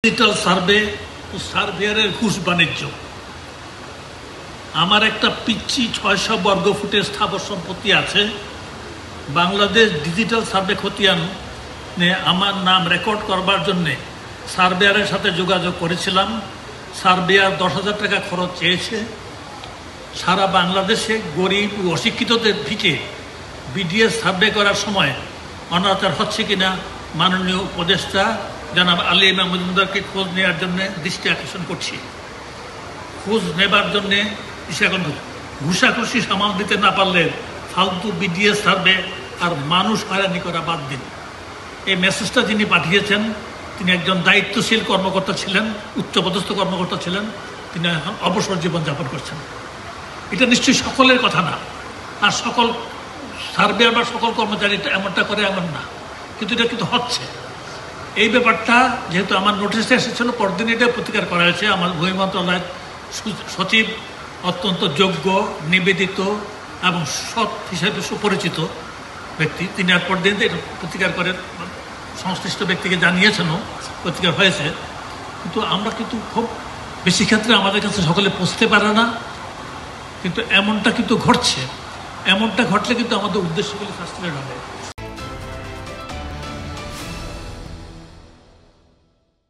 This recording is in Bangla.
ডিজিটাল সার্ভে ও সার্ভেয়ারের ঘুষ বাণিজ্য। আমার একটা পিচ্ছি ৬০০ বর্গ ফুটের স্থাবর সম্পত্তি আছে। বাংলাদেশ ডিজিটাল সার্ভে খতিয়ানে আমার নাম রেকর্ড করবার জন্যে সার্ভেয়ারের সাথে যোগাযোগ করেছিলাম। সার্ভেয়ার ১০,০০০ টাকা খরচ চেয়েছে। সারা বাংলাদেশে গরিব ও অশিক্ষিতদের দিকে বিডিএস সার্ভে করার সময় অনাচার হচ্ছে কিনা মাননীয় উপদেষ্টা জনাব আলী ইমাম মজুমদারকে খোঁজ নেওয়ার জন্য দৃষ্টি আকর্ষণ করছি। খোঁজ নেবার জন্যে এখন ঘুষাঘুষি সামাল দিতে না পারলে ফালতু বিডিএস সার্ভে আর মানুষ হয়রানি করা বাদ দিন। এই মেসেজটা যিনি পাঠিয়েছেন তিনি একজন দায়িত্বশীল কর্মকর্তা ছিলেন, উচ্চপদস্থ কর্মকর্তা ছিলেন। তিনি এখন অবসর জীবনযাপন করছেন। এটা নিশ্চয়ই সকলের কথা না, আর সকল সার্ভেয়ার বা সকল কর্মচারী এমনটা করে এমন না, কিন্তু এটা কিন্তু হচ্ছে। এই ব্যাপারটা যেহেতু আমার নোটিশে এসেছিল, পরদিন এটা প্রতিকার করা হয়েছে। আমার ভূমি মন্ত্রণালয়ের সচিব অত্যন্ত যোগ্য, নিবেদিত এবং সৎ হিসেবে সুপরিচিত ব্যক্তি, তিনি আর পরদিন এটা প্রতিকার করে সংশ্লিষ্ট ব্যক্তিকে জানিয়েছেনও, প্রতিকার হয়েছে। কিন্তু আমরা কিন্তু খুব বেশি ক্ষেত্রে আমাদের কাছে সকলে পৌঁছতে পারে না, কিন্তু এমনটা কিন্তু ঘটছে। এমনটা ঘটলে কিন্তু আমাদের উদ্দেশ্যগুলি সাস্টেনেড হবে।